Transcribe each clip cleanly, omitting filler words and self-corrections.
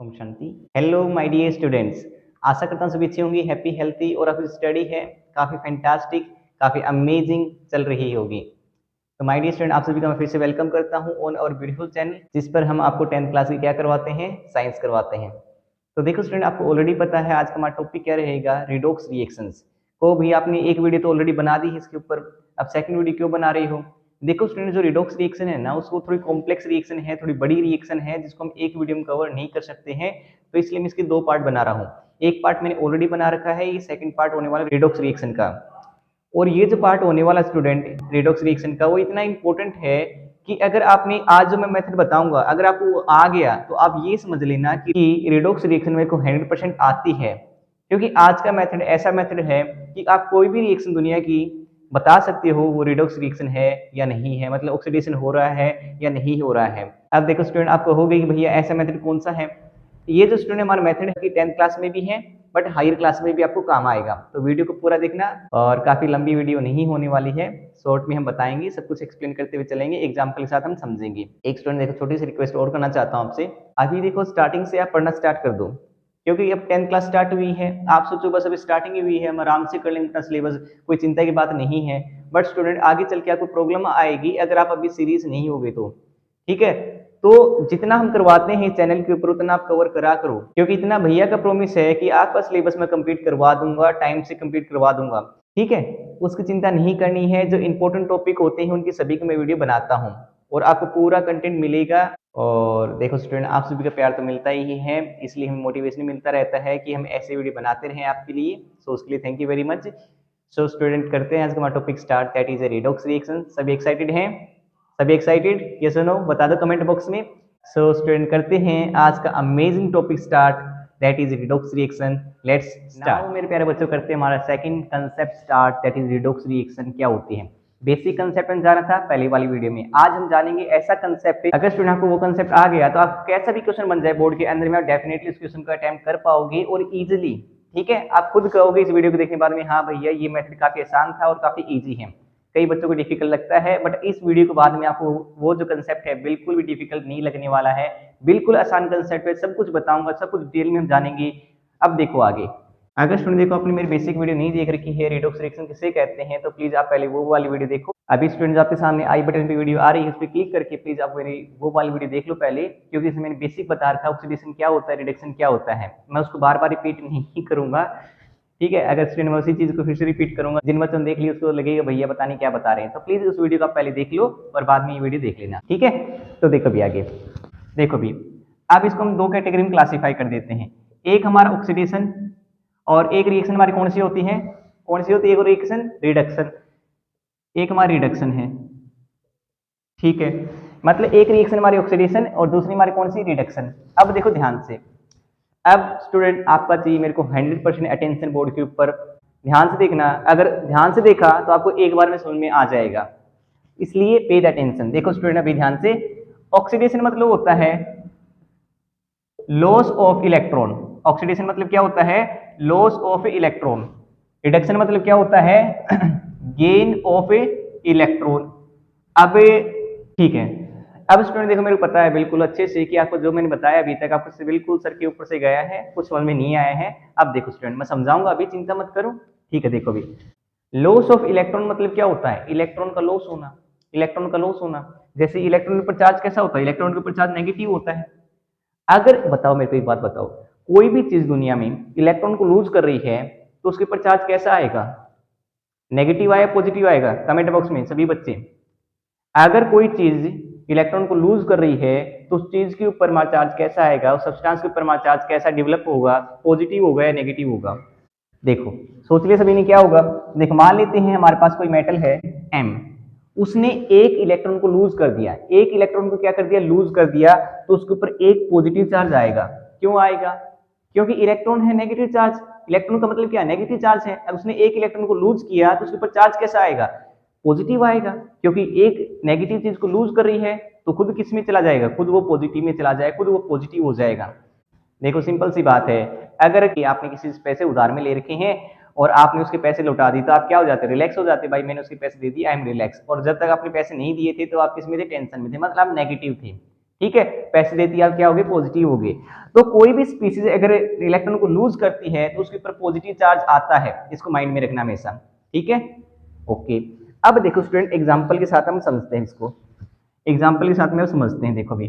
ओम शांति। Hello my dear students, आशा करता हूँ सभी अच्छे होंगे, हैप्पी हेल्थी और आपकी स्टडी है काफ़ी फैंटास्टिक, काफ़ी अमेजिंग चल रही होगी। तो माय डियर स्टूडेंट, आप सभी का मैं फिर से वेलकम करता हूँ ऑन और ब्यूटीफुल चैनल, जिस पर हम आपको 10th क्लास की क्या करवाते हैं, साइंस करवाते हैं। तो देखो स्टूडेंट, आपको ऑलरेडी पता है आज का हमारा टॉपिक क्या रहेगा, रिडॉक्स रिएक्शंस। को भी आपने एक वीडियो तो ऑलरेडी बना दी है इसके ऊपर, अब सेकंड वीडियो क्यों बना रही हो? देखो स्टूडेंट, जो रिडॉक्स रिएक्शन है ना, उसको थोड़ी कॉम्प्लेक्स रिएक्शन है, थोड़ी बड़ी रिएक्शन है, जिसको हम एक वीडियो में कवर नहीं कर सकते हैं, तो इसलिए मैं इसके दो पार्ट बना रहा हूँ। एक पार्ट मैंने ऑलरेडी बना रखा है, ये सेकंड पार्ट होने वाला रिडॉक्स रिएक्शन का। और ये जो पार्ट होने वाला स्टूडेंट रिडॉक्स रिएक्शन का, वो इतना इंपॉर्टेंट है कि अगर आपने आज जो मैं मेथड बताऊंगा, अगर आपको वो आ गया तो आप ये समझ लेना कि रिडॉक्स रिएक्शन मेरे को 100% आती है। क्योंकि आज का मेथड ऐसा मेथड है कि आप कोई भी रिएक्शन दुनिया की बता सकते हो वो रिडॉक्स रिएक्शन है या नहीं है, मतलब ऑक्सीडेशन हो रहा है या नहीं हो रहा है। अब देखो स्टूडेंट, आपको हो गई कि भैया ऐसा मेथड कौन सा है। ये जो स्टूडेंट हमारा मेथड है कि 10th क्लास में भी है, बट हायर क्लास में भी आपको काम आएगा। तो वीडियो को पूरा देखना, और काफी लंबी वीडियो नहीं होने वाली है, शॉर्ट में हम बताएंगे, सब कुछ एक्सप्लेन करते हुए चलेंगे, एग्जाम्पल के साथ हम समझेंगे। एक स्टूडेंट देखो, छोटी सी रिक्वेस्ट और करना चाहता हूँ आपसे, अभी देखो स्टार्टिंग से आप पढ़ना स्टार्ट कर दो, क्योंकि अब 10th क्लास स्टार्ट हुई है। आप सोचो बस अभी स्टार्टिंग ही हुई है, हम आराम से कर लेंगे अपना सिलेबस, कोई चिंता की बात नहीं है। बट स्टूडेंट, आगे चल के आपको प्रॉब्लम आएगी अगर आप अभी सीरियस नहीं होगे तो। ठीक है, तो जितना हम करवाते हैं चैनल के ऊपर उतना आप कवर करा करो, क्योंकि इतना भैया का प्रॉमिस है कि आपका सिलेबस में कंप्लीट करवा दूंगा, टाइम से कंप्लीट करवा दूंगा। ठीक है, उसकी चिंता नहीं करनी है। जो इंपॉर्टेंट टॉपिक होते हैं उनकी सभी को मैं वीडियो बनाता हूँ, और आपको पूरा कंटेंट मिलेगा। और देखो स्टूडेंट, आप सभी का प्यार तो मिलता ही है, इसलिए हमें मोटिवेशन मिलता रहता है कि हम ऐसे वीडियो बनाते रहें आपके लिए। सो उसके लिए thank you very much. So student, करते हैं आज का हमारा topic start, that is a redox reaction. सभी एक्साइटेड हैं? सभी एक्साइटेड? यस और नो बता दो कमेंट बॉक्स में। सो स्टूडेंट, करते हैं आज का amazing topic start, that is redox reaction. Let's start. मेरे प्यारे बच्चों, करते हैं हमारा second concept start, that is redox reaction क्या होती है। बेसिक कंसेप्ट हम जाना था पहली वाली वीडियो में, आज हम जानेंगे ऐसा कंसेप्ट, अगर स्टूडेंट आपको वो कंसेप्ट आ गया तो आप कैसा भी क्वेश्चन बन जाए बोर्ड के अंदर में, आप डेफिनेटली उस क्वेश्चन को अटेम्प्ट कर पाओगे और इजीली। ठीक है, आप खुद कहोगे इस वीडियो को देखने के बाद में, हाँ भैया ये मेथड काफी आसान था और काफी इजी है। कई बच्चों को डिफिकल्ट लगता है, बट इस वीडियो के बाद में आपको वो जो कंसेप्ट है बिल्कुल भी डिफिकल्ट नहीं लगने वाला है, बिल्कुल आसान कंसेप्ट है, सब कुछ बताऊंगा, सब कुछ डिटेल में हम जानेंगे। अब देखो आगे, अगर स्टूडेंट देखो आपने मेरी बेसिक वीडियो नहीं देख रखी है, रिडॉक्स रिएक्शन किसे कहते हैं, तो प्लीज आप पहले वो वाली वीडियो देखो। अभी स्टूडेंट आपके सामने आई बटन पे वीडियो आ रही है, उस पर क्लिक करके प्लीज आप मेरी वो वाली वीडियो देख लो पहले, क्योंकि इसमें मैंने बेसिक बता रखा है, ऑक्सीडेशन क्या होता है, रिडक्शन क्या होता है। मैं उसको बार बार रिपीट नहीं करूंगा। ठीक है, अगर स्टूडेंट मैं उसी चीज को फिर से रिपीट करूंगा, जिन बच्चों ने देख लिया उसको लगेगा भैया पता नहीं क्या बता रहे हैं, तो प्लीज उस वीडियो को आप पहले देख लो और बाद में ये वीडियो देख लेना। ठीक है, तो देखो भी आगे, देखो भी, अब इसको हम दो कैटेगरी में क्लासीफाई कर देते हैं। एक हमारा ऑक्सीडेशन, और एक रिएक्शन हमारी कौन सी होती है, कौन सी होती है, एक रिएक्शन रिडक्शन, एक हमारी रिडक्शन है। ठीक है, मतलब एक रिएक्शन हमारी ऑक्सीडेशन और दूसरी हमारी कौन सी, रिडक्शन। अब देखो ध्यान से, अब स्टूडेंट आपका चाहिए मेरे को 100% अटेंशन बोर्ड के ऊपर, ध्यान से देखना। अगर ध्यान से देखा तो आपको एक बार में समझ में आ जाएगा, इसलिए पे द अटेंशन। देखो स्टूडेंट अभी ध्यान से, ऑक्सीडेशन मतलब होता है लॉस ऑफ इलेक्ट्रॉन। ऑक्सीडेशन मतलब क्या होता है, लॉस ऑफ इलेक्ट्रॉन। रिडक्शन मतलब क्या होता है, गेन ऑफ इलेक्ट्रॉन। अब ठीक है, अब स्टूडेंट देखो मेरे को पता है बिल्कुल अच्छे से कि आपको जो मैंने बताया अभी तक आपको से बिल्कुल सर के ऊपर से गया है, कुछ समझ में नहीं आया है। अब देखो स्टूडेंट मैं समझाऊंगा, अभी चिंता मत करो। ठीक है, देखो अभी लॉस ऑफ इलेक्ट्रॉन मतलब क्या होता है, इलेक्ट्रॉन का लॉस होना, इलेक्ट्रॉन का लॉस होना। जैसे इलेक्ट्रॉन के ऊपर चार्ज कैसा होता है, इलेक्ट्रॉन के ऊपर चार्ज नेगेटिव होता है। अगर बताओ मेरे को एक बात बताओ, कोई भी चीज दुनिया में इलेक्ट्रॉन को लूज कर रही है तो उसके ऊपर चार्ज कैसा आएगा, नेगेटिव आएगा पॉजिटिव आएगा, कमेंट बॉक्स में सभी बच्चे। अगर कोई चीज इलेक्ट्रॉन को लूज कर रही है तो उस चीज के ऊपर हमारा चार्ज कैसा आएगा, उस सब्सटेंस के ऊपर हमारा चार्ज कैसा डेवलप होगा, पॉजिटिव होगा या नेगेटिव होगा। देखो सोच लिया सभी ने क्या होगा। देखो मान लेते हैं हमारे पास कोई मेटल है M, उसने एक इलेक्ट्रॉन को लूज कर दिया, एक इलेक्ट्रॉन को क्या कर दिया, लूज कर दिया, तो उसके ऊपर एक पॉजिटिव चार्ज आएगा। क्यों आएगा, क्योंकि इलेक्ट्रॉन है नेगेटिव चार्ज, इलेक्ट्रॉन का मतलब क्या, नेगेटिव चार्ज है। अब उसने एक इलेक्ट्रॉन को लूज किया तो उसके ऊपर चार्ज कैसा आएगा, पॉजिटिव आएगा, क्योंकि एक नेगेटिव चीज को लूज कर रही है तो खुद किस में चला जाएगा, खुद वो पॉजिटिव में चला जाएगा, खुद वो पॉजिटिव हो जाएगा। देखो सिंपल सी बात है, अगर कि आपने किसी से पैसे उधार में ले रखे हैं और आपने उसके पैसे लौटा दी तो आप क्या हो जाते, रिलैक्स हो जाते, भाई मैंने उसके पैसे दे दिए, आई एम रिलैक्स। और जब तक आपने पैसे नहीं दिए थे तो आप किस में थे, टेंशन में थे, मतलब आप नेगेटिव थे। ठीक है, पैसे देती है, क्या हो गए, पॉजिटिव हो गए। तो कोई भी स्पीसीज अगर इलेक्ट्रॉन को लूज करती है तो उसके ऊपर पॉजिटिव चार्ज आता है, इसको माइंड में रखना हमेशा, ठीक है। ओके, अब देखो स्टूडेंट एग्जांपल के साथ हम समझते हैं इसको, एग्जांपल के साथ में समझते हैं। देखो भी,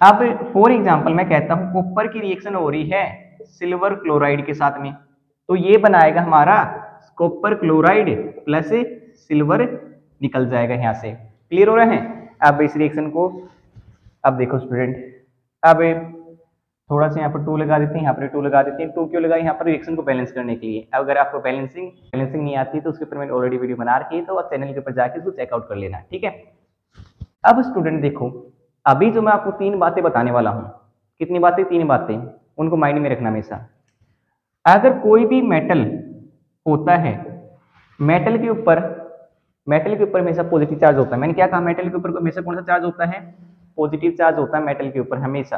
अब फॉर एग्जांपल मैं कहता हूं कॉपर की रिएक्शन हो रही है सिल्वर क्लोराइड के साथ में, तो ये बनाएगा हमारा कॉपर क्लोराइड प्लस सिल्वर निकल जाएगा यहां से। क्लियर हो रहा है। अब इस रिएक्शन को, अब देखो स्टूडेंट, अब थोड़ा सा यहाँ पर 2 लगा देते हैं, यहाँ पर 2 लगा देते हैं। 2 क्यों लगाई, यहाँ पर रिएक्शन को बैलेंस करने के लिए। अगर आपको बैलेंसिंग नहीं आती तो उसके ऊपर मैंने ऑलरेडी वीडियो बना रखी है, तो आप चैनल के ऊपर जाके उसको चेकआउट कर लेना, ठीक है। अब स्टूडेंट देखो, अभी जो मैं आपको 3 बातें बताने वाला हूँ, कितनी बातें, 3 बातें, उनको माइंड में रखना हमेशा। अगर कोई भी मेटल होता है, मेटल के ऊपर हमेशा पॉजिटिव चार्ज होता है। मैंने क्या कहा, मेटल के ऊपर हमेशा कौन सा चार्ज होता है, पॉजिटिव चार्ज होता है मेटल के ऊपर हमेशा।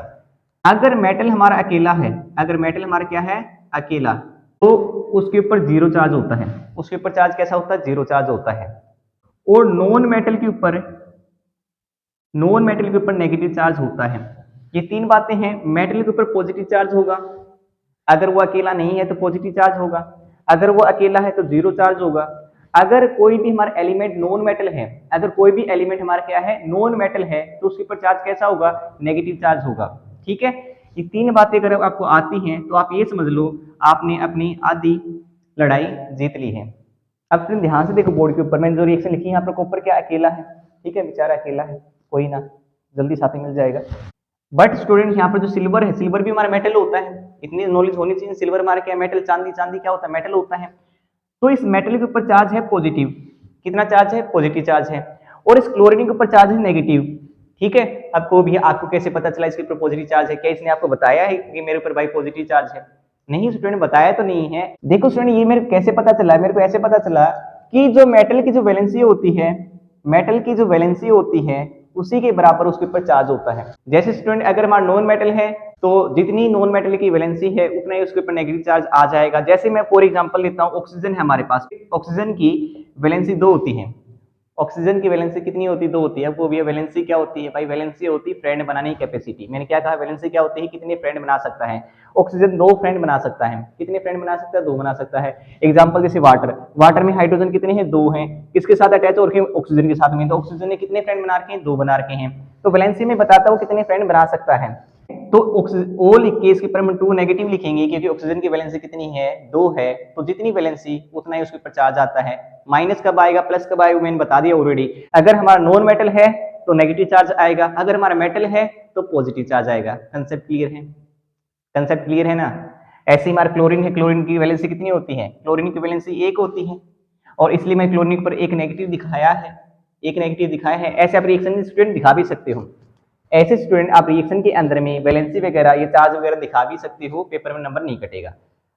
अगर मेटल हमारा अकेला है, अगर मेटल हमारा क्या है, अकेला, तो उसके ऊपर 0 चार्ज होता है। उसके ऊपर चार्ज कैसा होता है, 0 चार्ज होता है। और नॉन मेटल के ऊपर नेगेटिव चार्ज होता है। ये 3 बातें हैं। मेटल के ऊपर पॉजिटिव चार्ज होगा, अगर वो अकेला नहीं है तो पॉजिटिव चार्ज होगा, अगर वो अकेला है तो 0 चार्ज होगा। अगर कोई भी हमारा एलिमेंट नॉन मेटल है, अगर कोई भी एलिमेंट हमारा क्या है, नॉन मेटल है, तो उसके ऊपर चार्ज कैसा होगा, नेगेटिव चार्ज होगा, ठीक है। ये 3 बातें अगर आपको आती हैं तो आप ये समझ लो आपने अपनी आधी लड़ाई जीत ली है। अब तुम ध्यान से देखो, बोर्ड के ऊपर मैंने जो रिएक्शन लिखी है, यहाँ पर कॉपर क्या अकेला है, ठीक है, बेचारा अकेला है, कोई ना, जल्दी साथ में मिल जाएगा। बट स्टूडेंट यहाँ पर जो सिल्वर है, सिल्वर भी हमारा मेटल होता है, इतनी नॉलेज होनी चाहिए। सिल्वर हमारा क्या मेटल, चांदी क्या होता है, मेटल होता है। तो इस मेटल के ऊपर चार्ज है पॉजिटिव, कितना चार्ज है, पॉजिटिव चार्ज है। और इस क्लोरीन के ऊपर चार्ज है नेगेटिव, ठीक है। अब को भी आपको कैसे पता चला इसके ऊपर पॉजिटिव चार्ज है, क्या इसने आपको बताया है कि मेरे ऊपर भाई पॉजिटिव चार्ज है, नहीं स्टूडेंट, बताया तो नहीं है। देखो स्टूडेंट, ये मेरे कैसे पता चला, मेरे को ऐसे पता चला कि जो मेटल की जो वैलेंसी होती है, मेटल की जो वैलेंसी होती है उसी के बराबर उसके ऊपर चार्ज होता है। जैसे स्टूडेंट अगर हमारा नॉन मेटल है तो जितनी नॉन मेटल की वैलेंसी है उतना ही उसके ऊपर नेगेटिव चार्ज आ जाएगा। जैसे मैं फॉर एग्जांपल लेता हूं, ऑक्सीजन है हमारे पास, ऑक्सीजन की वैलेंसी 2 होती है। ऑक्सीजन की वैलेंसी कितनी होती है, 2 होती है। अब वो भी वैलेंसी क्या होती है भाई, वैलेंसी होती है फ्रेंड बनाने की कैपेसिटी। मैंने क्या कहा, वैलेंसी क्या होती है, कितने फ्रेंड बना सकता है। ऑक्सीजन 2 फ्रेंड बना सकता है, कितने फ्रेंड बना सकता है, 2 बना सकता है। एग्जांपल जैसे वाटर में हाइड्रोजन कितने हैं, 2 हैं, किसके साथ अटैच हो रखे हैं, ऑक्सीजन के साथ में। तो ऑक्सीजन ने कितने फ्रेंड बना रखे हैं, 2 बना रखे हैं। तो वैलेंसी में बताता हूं कितने फ्रेंड बना सकता है। तो ओ लिख के इसके ऊपर हम 2 नेगेटिव लिखेंगे, क्योंकि ऑक्सीजन की वैलेंसी कितनी है, 2 है। तो जितनी वैलेंसी उतना ही उसके ऊपर चार्ज आता है। माइनस कब आएगा, प्लस कब आएगा, मैंने बता दिया ऑलरेडी। अगर हमारा नॉन मेटल है तो नेगेटिव चार्ज आएगा, अगर हमारा मेटल है तो पॉजिटिव चार्ज आएगा। कंसेप्ट क्लियर है, कंसेप्ट क्लियर है ना। ऐसे ही हमारा क्लोरीन है, क्लोरीन की वैलेंसी कितनी होती है, क्लोरीन की वैलेंसी 1 होती है, और इसलिए मैं क्लोरीन पर एक नेगेटिव दिखाया है, एक नेगेटिव दिखाया है। ऐसे आप रिएक्शन स्टूडेंट दिखा भी सकते हो, ऐसे स्टूडेंट आप रिएक्शन के अंदर में वैलेंसी वगैरह ये चार्ज वगैरह दिखा भी सकते हो, पेपर में नंबर नहीं कटेगा।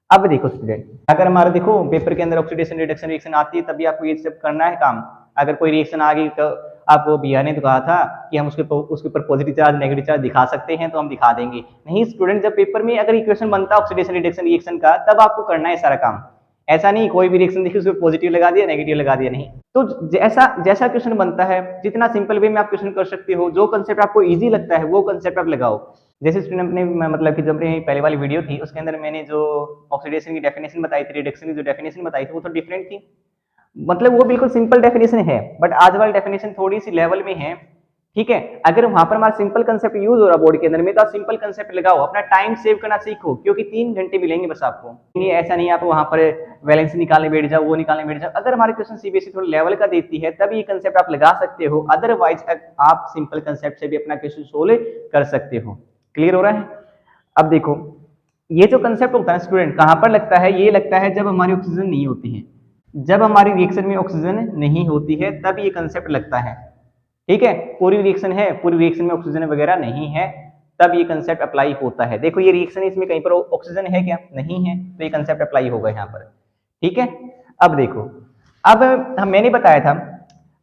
अब देखो स्टूडेंट, अगर हमारा देखो पेपर के अंदर ऑक्सीडेशन रिडक्शन रिएक्शन आती है, तभी आपको ये सब करना है काम। अगर कोई रिएक्शन आ गई तो आपको भैया ने तो कहा था कि हम उसके ऊपर पॉजिटिव चार्ज नेगेटिव चार्ज दिखा सकते हैं, तो हम दिखा देंगे। नहीं स्टूडेंट, जब पेपर में अगर इक्वेशन बनता है ऑक्सीडेशन रिडक्शन रिएक्शन का, तब आपको करना है सारा काम। ऐसा नहीं कोई भी रिएक्शन देखी उसको पॉजिटिव लगा दिया नेगेटिव लगा दिया, नहीं। तो जैसा क्वेश्चन बनता है, जितना सिंपल वे में आप क्वेश्चन कर सकते हो, जो कंसेप्ट आपको इजी लगता है वो कंसेप्ट आप लगाओ। जैसे स्टूडेंट ने मतलब कि जब मेरी पहले वाली वीडियो थी उसके अंदर मैंने जो ऑक्सीडेशन की डेफिनेशन बताई थी, रिडक्शन की जो डेफिनेशन बताई थी, वो तो डिफरेंट थी। मतलब वो बिल्कुल सिंपल डेफिनेशन है, बट आज वाली डेफिनेशन थोड़ी सी लेवल में है, ठीक है। अगर वहां पर हमारा सिंपल कंसेप्ट यूज हो रहा बोर्ड के अंदर में, तो आप सिंपल कंसेप्ट लगाओ, अपना टाइम सेव करना सीखो, क्योंकि 3 घंटे मिलेंगे बस आपको। ये ऐसा नहीं आप वहां पर वैलेंसी निकालने बैठ जाओ, वो निकालने बैठ जाओ। अगर हमारे क्वेश्चन सीबीएसई थोड़ा लेवल का देती है तब ये कंसेप्ट आप लगा सकते हो, अदरवाइज आप सिंपल कंसेप्ट से भी अपना क्वेश्चन सोल्व कर सकते हो। क्लियर हो रहा है। अब देखो, ये जो कंसेप्ट होता है स्टूडेंट कहां पर लगता है, ये लगता है जब हमारी ऑक्सीजन नहीं होती है, जब हमारी रिएक्शन में ऑक्सीजन नहीं होती है तब ये कंसेप्ट लगता है, ठीक है। पूरी रिएक्शन है, पूरी रिएक्शन में ऑक्सीजन वगैरह नहीं है, तब ये कंसेप्ट अप्लाई होता है। देखो ये रिएक्शन है, इसमें कहीं पर ऑक्सीजन है क्या, नहीं है, तो ये कंसेप्ट अप्लाई होगा यहाँ पर, ठीक है। अब देखो, अब मैंने बताया था,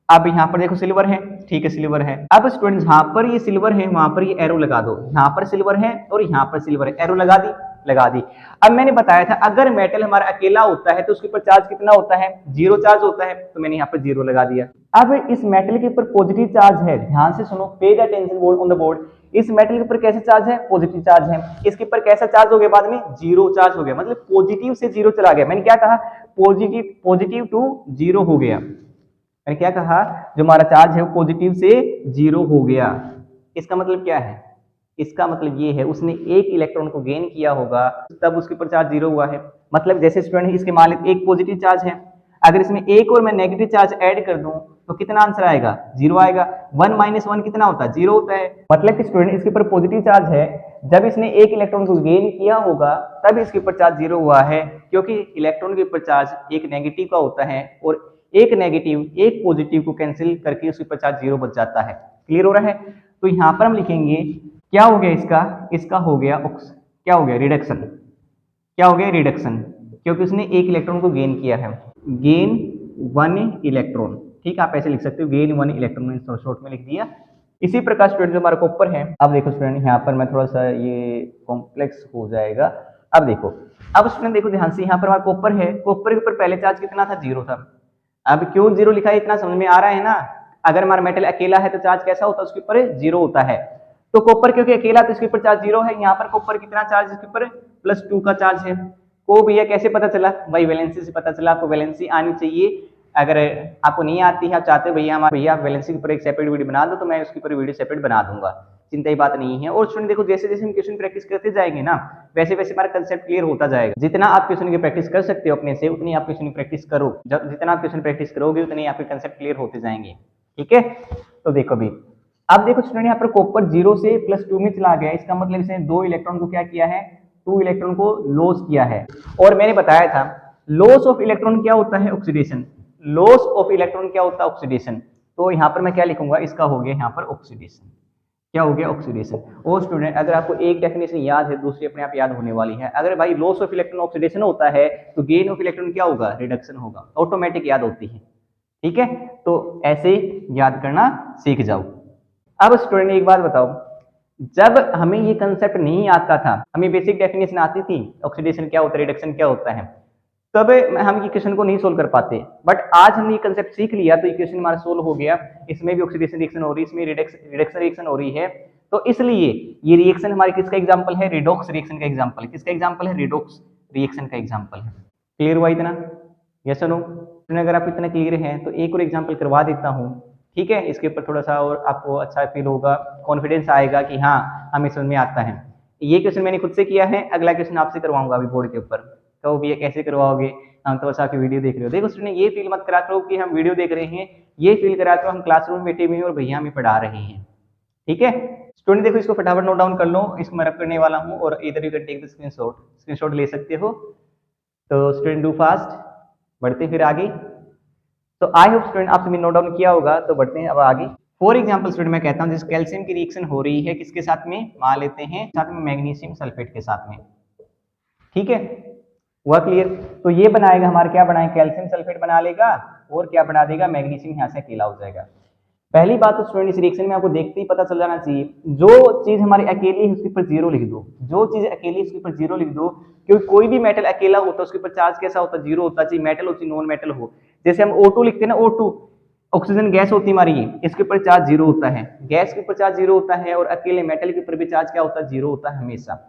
अब यहाँ पर देखो सिल्वर है, ठीक है, सिल्वर है। अब स्टूडेंट जहां पर ये सिल्वर है वहां पर ये एरो लगा दो, यहाँ पर सिल्वर है और यहाँ पर सिल्वर है, एरो लगा दी। अब मैंने बताया था अगर मेटल हमारा अकेला होता है तो उसके ऊपर चार्ज कितना होता है, 0 चार्ज होता है, तो मैंने यहाँ पर 0 लगा दिया। अब इस मेटल के ऊपर पॉजिटिव चार्ज है, ध्यान से सुनो, पे the attention board on the board. इस मेटल के ऊपर कैसे चार्ज है? पॉजिटिव चार्ज है। इसके ऊपर कैसा चार्ज हो गया बाद में? जीरो चार्ज हो गया, मतलब पॉजिटिव से जीरो चला गया। मैंने क्या कहा? पॉजिटिव टू जीरो हो गया। मैंने क्या कहा? जो हमारा चार्ज है वो पॉजिटिव से जीरो हो गया। इसका मतलब क्या है? इसका मतलब ये है उसने एक इलेक्ट्रॉन को गेन किया होगा, तब उसके ऊपर चार्ज जीरो हुआ है। मतलब जैसे स्टूडेंट इसके मान लेते एक पॉजिटिव चार्ज है, अगर इसमें एक और मैं नेगेटिव चार्ज ऐड कर दूं तो कितना आंसर आएगा? जीरो आएगा। 1 - 1 कितना होता है? जीरो होता है। मतलब कि स्टूडेंट इसके ऊपर पॉजिटिव चार्ज है, जब इसने एक इलेक्ट्रॉन को गेन किया होगा तब इसके ऊपर चार्ज जीरो हुआ है, क्योंकि इलेक्ट्रॉन के ऊपर चार्ज एक नेगेटिव का होता है और एक नेगेटिव एक पॉजिटिव को कैंसिल करके उसके ऊपर चार्ज जीरो बच जाता है। क्लियर हो रहा है? तो यहाँ पर हम लिखेंगे क्या हो गया इसका हो गया क्या हो गया? रिडक्शन। क्या हो गया? रिडक्शन, क्योंकि उसने एक इलेक्ट्रॉन को गेन किया है। गेन 1 इलेक्ट्रॉन, ठीक, आप ऐसे लिख सकते हो, गेन 1 इलेक्ट्रॉन में शॉर्ट में लिख दिया। इसी प्रकार स्टूडेंट जो हमारा कॉपर है, अब देखो स्टूडेंट यहाँ पर मैं थोड़ा सा ये कॉम्प्लेक्स हो जाएगा। अब देखो, अब स्टूडेंट देखो ध्यान से, यहाँ पर हमारा कॉपर है, कॉपर के ऊपर पहले चार्ज कितना था? जीरो था। अब क्यों जीरो लिखा है इतना समझ में आ रहा है ना? अगर हमारा मेटल अकेला है तो चार्ज कैसा होता है? उसके ऊपर जीरो होता है। तो कॉपर क्योंकि अकेला तो इसके ऊपर चार्ज जीरो है। यहाँ पर कॉपर कितना चार्ज? इसके ऊपर +2 का चार्ज है। को भैया कैसे पता चला? भाई वैलेंसी से पता चला। आपको वैलेंसी आनी चाहिए। अगर आपको नहीं आती है, आप चाहते हो भैया आप वैलेंसी के ऊपर एक सेपरेट वीडियो बना दो, तो मैं उसके ऊपर वीडियो सेपरेट बना दूंगा, चिंता की बात नहीं है। और स्टूडेंट देखो, जैसे जैसे हम क्वेश्चन प्रैक्टिस करते जाएंगे ना, वैसे वैसे हमारा कंसेप्ट क्लियर होता जाएगा। जितना आप क्वेश्चन की प्रैक्टिस कर सकते हो अपने से, उतनी आप क्वेश्चन की प्रैक्टिस करो। जब जितना आप क्वेश्चन प्रैक्टिस करोगे उतने आपके कंसेप्ट क्लियर होते जाएंगे। ठीक है, तो देखो अभी, अब देखो स्टूडेंट यहाँ पर कॉपर 0 से +2 में चला गया। इसका मतलब इसने 2 इलेक्ट्रॉन को क्या किया है? 2 इलेक्ट्रॉन को लॉस किया है। और मैंने बताया था लॉस ऑफ इलेक्ट्रॉन क्या होता है? ऑक्सीडेशन। लॉस ऑफ इलेक्ट्रॉन क्या होता है? ऑक्सीडेशन। तो यहाँ पर मैं क्या लिखूंगा? इसका हो गया यहाँ पर ऑक्सीडेशन। क्या हो गया? ऑक्सीडेशन। और स्टूडेंट अगर आपको एक डेफिनेशन याद है, दूसरी अपने आप याद होने वाली है। अगर भाई लॉस ऑफ इलेक्ट्रॉन ऑक्सीडेशन होता है तो गेन ऑफ इलेक्ट्रॉन क्या होगा? रिडक्शन होगा। ऑटोमेटिक याद होती है। ठीक है, तो ऐसे याद करना सीख जाओ। अब स्टूडेंट एक बात बताओ, जब हमें ये कंसेप्ट नहीं आता था, हमें बेसिक डेफिनेशन आती थी ऑक्सीडेशन क्या होता है, रिडक्शन क्या होता है, तब हम ये क्वेश्चन को नहीं सोल्व कर पाते। बट आज हमने ये कंसेप्ट सीख लिया तो ये क्वेश्चन हमारा सोल्व हो गया। इसमें भी ऑक्सीडेशन रिएक्शन हो रही है, इसमें रिडक्शन रिएक्शन हो रही है। तो इसलिए ये रिएक्शन हमारी किसका एग्जांपल है? रिडॉक्स रिएक्शन का एग्जांपल। किसका एग्जांपल है? रिडॉक्स रिएक्शन का एग्जांपल है। क्लियर हुआ इतना? यस और नो? अगर आप इतना क्लियर हैं तो एक और एग्जांपल करवा देता हूँ। ठीक है, इसके ऊपर थोड़ा सा और आपको अच्छा फील होगा, कॉन्फिडेंस आएगा कि हाँ हमें समझ में आता है। ये क्वेश्चन मैंने खुद से किया है, अगला क्वेश्चन आपसे करवाऊंगा अभी बोर्ड के ऊपर। तो भैया कैसे करवाओगे? हम तो बस आपकी वीडियो देख रहे हो। देखो स्टूडेंट, ये फील मत करा करो कि हम वीडियो देख रहे हैं, ये फील करा करो हम क्लासरूम में बैठे हुए हैं और भैया हमें पढ़ा रहे हैं। ठीक है स्टूडेंट, देखो इसको फटाफट नोट डाउन कर लो, इसको मैं रब करने वाला हूँ और इधर you can take the screenshot ले सकते हो। तो स्टूडेंट डू फास्ट, बढ़ते फिर आगे। तो आई होप स्टूडेंट आप सभी नोट डाउन किया होगा। तो बढ़ते हैं अब आगे। फॉर एग्जाम्पल स्टूडेंट मैं कहता हूँ जिस कैल्शियम की रिएक्शन हो रही है किसके साथ में? मान लेते हैं साथ में मैग्नीशियम सल्फेट के साथ में। ठीक है, हुआ क्लियर? तो ये बनाएगा हमारा, क्या बनाए? कैल्शियम सल्फेट बना लेगा और क्या बना देगा? मैग्नीशियम यहाँ से अकेला हो जाएगा। पहली बात तो स्टूडेंट इस रिएक्शन में आपको देखते ही पता चल जाना चाहिए, जो चीज हमारी अकेली है उसके ऊपर 0 लिख दो। जो चीज अकेली है उसके ऊपर 0 लिख दो, क्योंकि कोई भी मेटल अकेला होता है उसके ऊपर चार्ज कैसा होता है? 0 होता, चाहिए मेटल हो चाहे नॉन मेटल हो। जैसे हम O2 लिखते हैं ना, O2 ऑक्सीजन गैस होती है हमारी, इसके ऊपर चार्ज 0 होता है, गैस के ऊपर चार्ज 0 होता है, और अकेले मेटल के ऊपर भी चार्ज क्या होता है? 0 होता है हमेशा।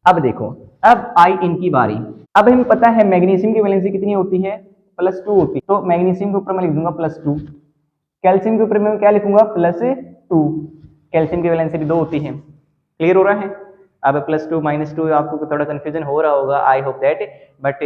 अब देखो, अब आई इनकी बारी। अब हमें पता है मैग्नीशियम की वैलेंसी कितनी होती है? +2 होती है। तो मैग्नीशियम के ऊपर मैं लिख दूंगा +2, कैल्शियम के ऊपर मैं क्या लिखूंगा? +2। कैल्शियम की वैलेंसी भी 2 होती है। क्लियर हो रहा है? अब +2 -2 आपको थोड़ा कंफ्यूजन हो रहा होगा, आई होप दैट, बट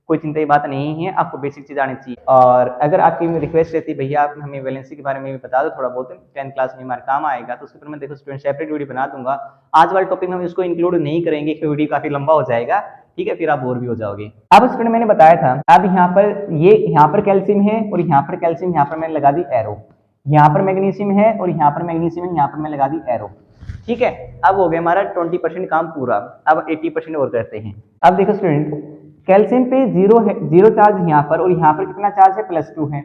कोई चिंता की बात नहीं है, आपको बेसिक चीज आनी चाहिए। और अगर आपकी रिक्वेस्ट रहती है भैया आप हमें वैलेंसी के बारे में भी बता दो थोड़ा बहुत, 10th क्लास में हमारे काम आएगा, तो उसके ऊपर मैं देखो स्टूडेंट सेपरेट वीडियो बना दूंगा। आज वाले टॉपिक में हम इसको इंक्लूड नहीं करेंगे क्योंकि वीडियो काफी लंबा हो जाएगा। ठीक है, फिर आप बोर भी हो जाओगे। अब स्टूडेंट मैंने बताया था, अब यहाँ पर ये यहाँ पर कैल्शियम है और यहाँ पर कैल्शियम, यहाँ पर मैंने लगा दी एरो, यहाँ पर मैग्नीशियम है और यहाँ पर मैग्नीशियम है, यहाँ पर मैं लगा दी एरो। ठीक है, अब हो गया हमारा 20% काम पूरा। अब 80% और करते हैं। अब देखो स्टूडेंट, कैल्शियम पे 0 है, 0 चार्ज यहाँ पर, और यहाँ पर कितना चार्ज है? +2 है।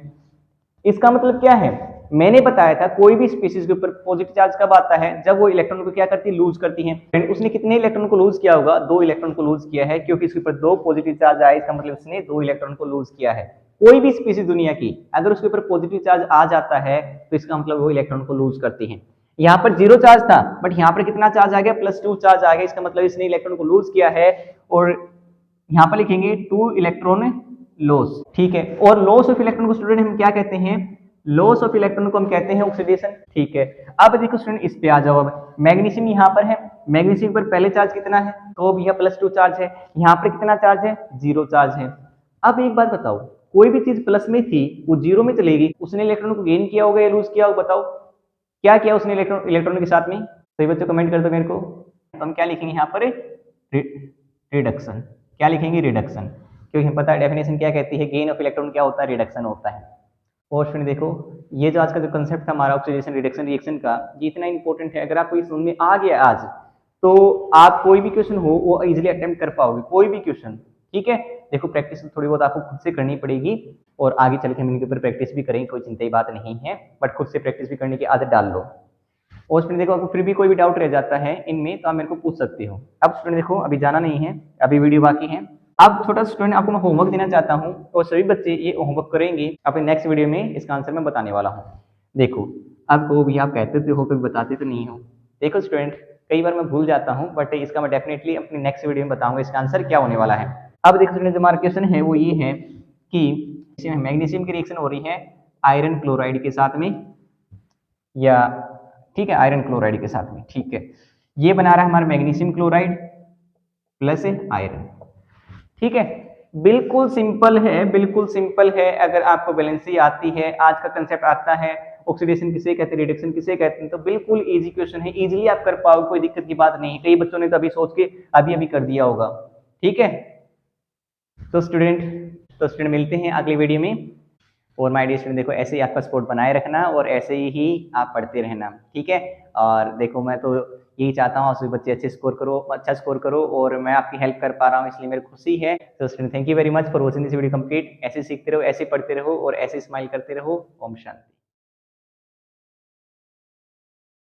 इसका मतलब क्या है? मैंने बताया था कोई भी स्पीशीज के ऊपर पॉजिटिव चार्ज कब आता है? जब वो इलेक्ट्रॉन को क्या करती है? लूज करती है। उसने कितने इलेक्ट्रॉन को लूज किया होगा? 2 इलेक्ट्रॉन को लूज किया है, क्योंकि इसके ऊपर 2 पॉजिटिव चार्ज आए, इसका मतलब उसने 2 इलेक्ट्रॉन को लूज किया है। कोई भी स्पीसीज दुनिया की अगर उसके ऊपर पॉजिटिव चार्ज आ जाता है तो इसका मतलब वो इलेक्ट्रॉन को लूज करती है। यहाँ पर 0 चार्ज था बट यहाँ पर कितना चार्ज आ गया, +2 चार्ज आ गया, इसका मतलब इसने इलेक्ट्रॉन को लूज किया है। और यहाँ पर लिखेंगे 2 इलेक्ट्रॉन लॉस, ठीक है। और लॉस ऑफ इलेक्ट्रॉन को स्टूडेंट हम क्या कहते हैं, लॉस ऑफ इलेक्ट्रॉन को हम कहते हैं ऑक्सीडेशन, ठीक है। अब देखो स्टूडेंट इस पे आ जाओ, अब मैग्नीशियम यहाँ पर है, मैग्नीशियम पर पहले चार्ज कितना है, तो अब यह +2 चार्ज है, यहाँ पर कितना चार्ज है, 0 चार्ज है। अब एक बात बताओ, कोई भी चीज प्लस में थी वो 0 में चलेगी, उसने इलेक्ट्रॉन को गेन किया होगा या लूज किया होगा, बताओ क्या किया उसने इलेक्ट्रॉन के साथ में, तो ये बच्चों कमेंट कर दो मेरे को। तो हम क्या लिखेंगे यहाँ पर, रिडक्शन, क्या लिखेंगे, रिडक्शन, क्योंकि हमें पता है डेफिनेशन क्या कहती है, गेन ऑफ इलेक्ट्रॉन क्या होता है, रिडक्शन होता है। और स्टूडेंट देखो ये जो आज का जो कंसेप्ट था हमारा ऑक्सीडेशन रिडक्शन रिएक्शन का, ये इतना इंपॉर्टेंट है, अगर आपको ये समझ में आ गया आज तो आप कोई भी क्वेश्चन हो वो इजीली अटेम्प्ट कर पाओगे, कोई भी क्वेश्चन, ठीक है। देखो प्रैक्टिस थोड़ी बहुत आपको खुद से करनी पड़ेगी और आगे चल के हम इनके ऊपर प्रैक्टिस भी करेंगे, कोई चिंता की बात नहीं है, बट खुद से प्रैक्टिस भी करने की आदत डाल लो। और स्टूडेंट देखो अगर फिर भी कोई भी डाउट रह जाता है इनमें तो आप मेरे को पूछ सकते हो। अब स्टूडेंट देखो अभी जाना नहीं है, अभी वीडियो बाकी है। अब छोटा स्टूडेंट आपको मैं होमवर्क देना चाहता हूं और सभी बच्चे ये होमवर्क करेंगे, अपने नेक्स्ट वीडियो में इसका आंसर मैं बताने वाला हूं। देखो अब को भी आप कहते तो हो कभी बताते तो नहीं हो। देखो स्टूडेंट कई बार मैं भूल जाता हूं बट इसका मैं डेफिनेटली अपनी नेक्स्ट वीडियो में बताऊंगा इसका आंसर क्या होने वाला है। अब देखो स्टूडेंट जो हमारा क्वेश्चन है वो ये है कि इसमें मैग्नीशियम की रिएक्शन हो रही है आयरन क्लोराइड के साथ में, या ठीक है आयरन क्लोराइड के साथ में, ठीक है। ये बना रहा है हमारा मैग्नीशियम क्लोराइड प्लस आयरन, ठीक है। बिल्कुल सिंपल है, बिल्कुल सिंपल है। अगर आपको बैलेंसी आती है, आज का कंसेप्ट आता है, ऑक्सीडेशन किसे कहते हैं, रिडक्शन किसे कहते हैं, तो बिल्कुल इजी क्वेश्चन है, इजीली आप कर पाओगे, कोई दिक्कत की बात नहीं। कई बच्चों ने तो अभी सोच के अभी कर दिया होगा, ठीक है। तो स्टूडेंट मिलते हैं अगली वीडियो में। और माय डियर स्टूडेंट देखो ऐसे ही आपका सपोर्ट बनाए रखना और ऐसे ही आप पढ़ते रहना, ठीक है। और देखो मैं तो यही चाहता हूँ सभी बच्चे अच्छा स्कोर करो और मैं आपकी हेल्प कर पा रहा हूँ इसलिए मेरी खुशी है। तो student thank you very much for watching this video complete. ऐसे सीखते रहो, ऐसे पढ़ते रहो और ऐसे स्माइल करते रहो। ओम शांति।